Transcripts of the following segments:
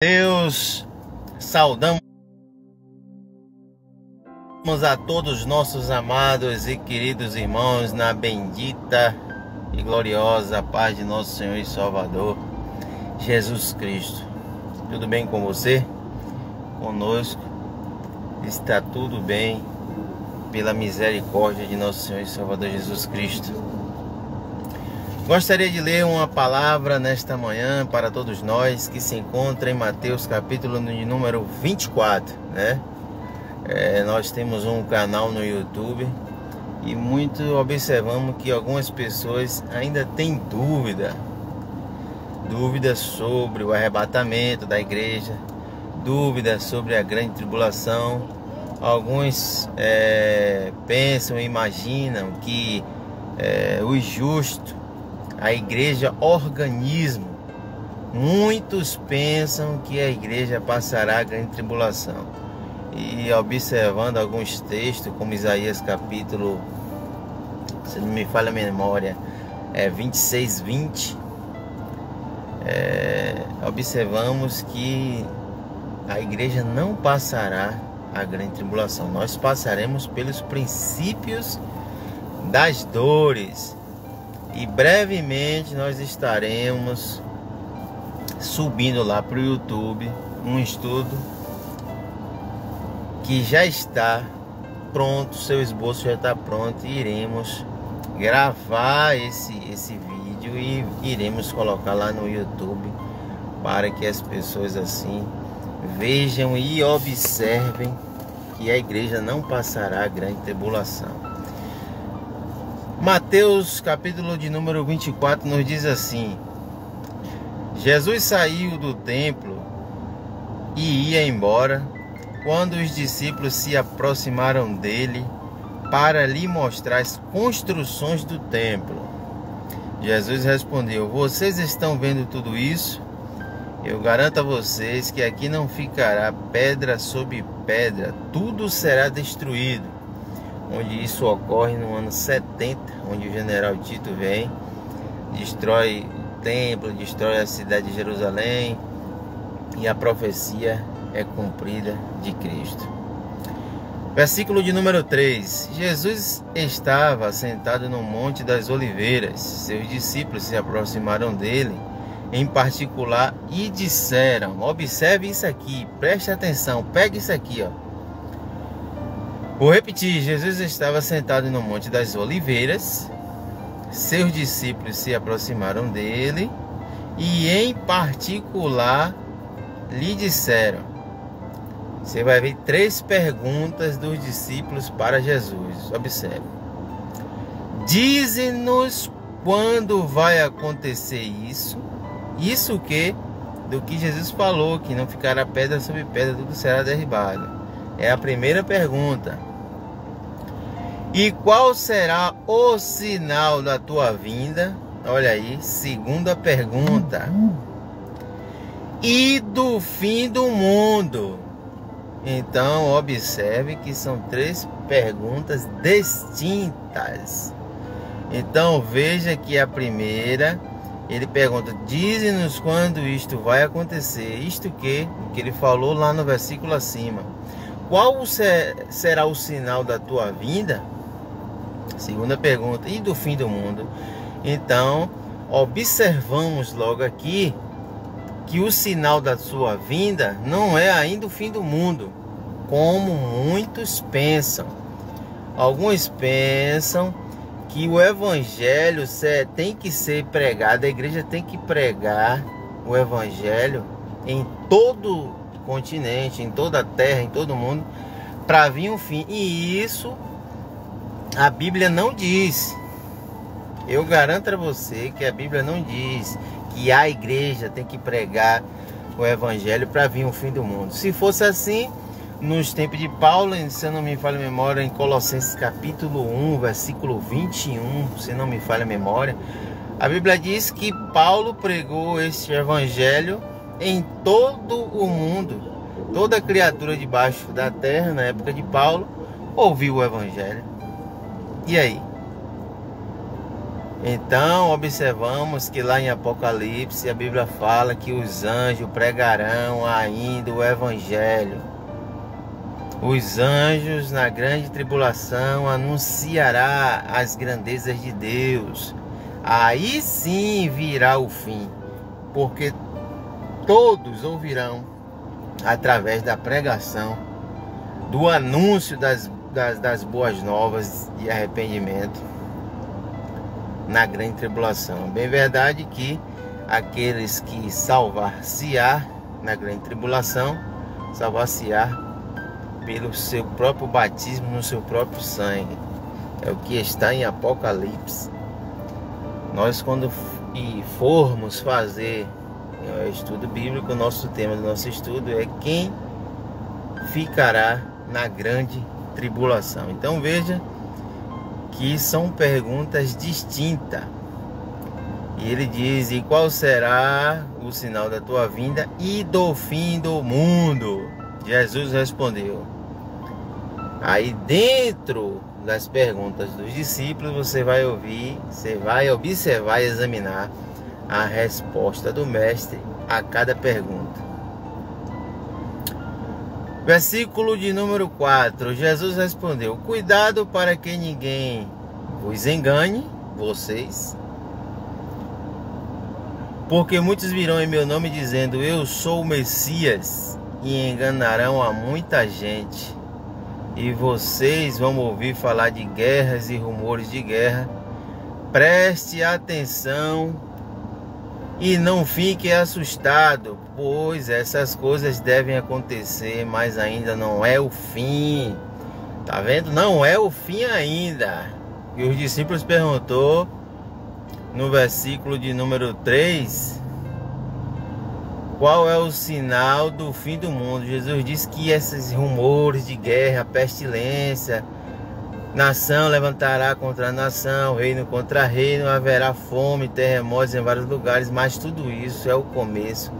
Deus, saudamos a todos nossos amados e queridos irmãos na bendita e gloriosa paz de nosso Senhor e Salvador Jesus Cristo. Tudo bem com você? Conosco está tudo bem pela misericórdia de nosso Senhor e Salvador Jesus Cristo. Gostaria de ler uma palavra nesta manhã para todos nós, que se encontra em Mateus capítulo de número 24, né? Nós temos um canal no YouTube e muito observamos que algumas pessoas ainda têm dúvidas sobre o arrebatamento da igreja, dúvidas sobre a grande tribulação. Alguns pensam e imaginam que os justos, a igreja organismo, muitos pensam que a igreja passará a grande tribulação. E observando alguns textos, como Isaías capítulo, se não me falha a memória, 26:20, observamos que a igreja não passará a grande tribulação. Nós passaremos pelos princípios das dores. E brevemente nós estaremos subindo lá para o YouTube um estudo que já está pronto, seu esboço já está pronto, e iremos gravar esse vídeo e iremos colocar lá no YouTube para que as pessoas assim vejam e observem que a igreja não passará a grande tribulação. Mateus capítulo de número 24 nos diz assim: Jesus saiu do templo e ia embora, quando os discípulos se aproximaram dele para lhe mostrar as construções do templo. Jesus respondeu: vocês estão vendo tudo isso? Eu garanto a vocês que aqui não ficará pedra sobre pedra, tudo será destruído. Onde isso ocorre no ano 70, onde o general Tito vem, destrói o templo, destrói a cidade de Jerusalém, e a profecia é cumprida de Cristo. Versículo de número 3. Jesus estava sentado no Monte das Oliveiras. Seus discípulos se aproximaram dele em particular e disseram: observe isso aqui, preste atenção, pegue isso aqui, ó. Vou repetir: Jesus estava sentado no Monte das Oliveiras, seus discípulos se aproximaram dele e em particular lhe disseram. Você vai ver 3 perguntas dos discípulos para Jesus. Observe: dize-nos quando vai acontecer isso. Isso que? Do que Jesus falou, que não ficará pedra sobre pedra, tudo será derribado. É a primeira pergunta. E qual será o sinal da tua vinda? Olha aí, segunda pergunta. E do fim do mundo? Então, observe que são 3 perguntas distintas. Então, veja que a primeira, ele pergunta: dize-nos quando isto vai acontecer. Isto que? O que ele falou lá no versículo acima. Qual será o sinal da tua vinda? Segunda pergunta: e do fim do mundo? Então, observamos logo aqui que o sinal da sua vinda não é ainda o fim do mundo, como muitos pensam. Alguns pensam que o evangelho tem que ser pregado, a igreja tem que pregar o evangelho em todo o continente, em toda a terra, em todo o mundo, para vir um fim. E isso a Bíblia não diz. Eu garanto a você que a Bíblia não diz que a igreja tem que pregar o evangelho para vir o fim do mundo. Se fosse assim, nos tempos de Paulo, se não me falha a memória, em Colossenses capítulo 1, versículo 21, se não me falha a memória, a Bíblia diz que Paulo pregou este evangelho em todo o mundo. Toda criatura debaixo da terra, na época de Paulo, ouviu o evangelho. E aí? Então observamos que lá em Apocalipse a Bíblia fala que os anjos pregarão ainda o Evangelho. Os anjos na grande tribulação anunciará as grandezas de Deus. Aí sim virá o fim, porque todos ouvirão através da pregação, do anúncio das boas novas de arrependimento na grande tribulação. Bem verdade que aqueles que salvar-se-á na grande tribulação, salvar-se-á pelo seu próprio batismo no seu próprio sangue. É o que está em Apocalipse. Nós, quando formos fazer estudo bíblico, o nosso tema do nosso estudo é quem ficará na grande tribulação. Então veja que são perguntas distintas. E ele diz: e qual será o sinal da tua vinda e do fim do mundo? Jesus respondeu. Aí dentro das perguntas dos discípulos você vai ouvir, você vai observar e examinar a resposta do mestre a cada pergunta. Versículo de número 4. Jesus respondeu: cuidado para que ninguém vos engane, vocês, porque muitos virão em meu nome dizendo eu sou o Messias, e enganarão a muita gente. E vocês vão ouvir falar de guerras e rumores de guerra. Preste atenção e não fique assustado, pois essas coisas devem acontecer, mas ainda não é o fim. Tá vendo? Não é o fim ainda. E os discípulos perguntou no versículo de número 3, qual é o sinal do fim do mundo? Jesus disse que esses rumores de guerra, pestilência, nação levantará contra nação, reino contra reino, haverá fome, terremotos em vários lugares, mas tudo isso é o começo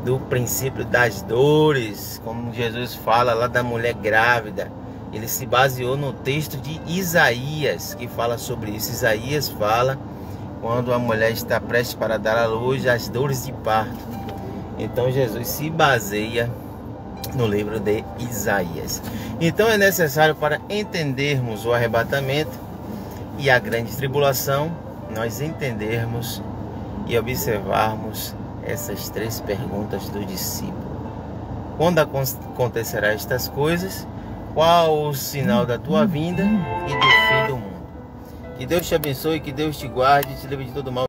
do princípio das dores, como Jesus fala lá da mulher grávida. Ele se baseou no texto de Isaías, que fala sobre isso. Isaías fala quando a mulher está prestes para dar à luz, as dores de parto. Então Jesus se baseia no livro de Isaías. Então é necessário, para entendermos o arrebatamento e a grande tribulação, nós entendermos e observarmos essas três perguntas do discípulo. Quando acontecerá estas coisas? Qual o sinal da tua vinda e do fim do mundo? Que Deus te abençoe, que Deus te guarde e te livre de todo mal.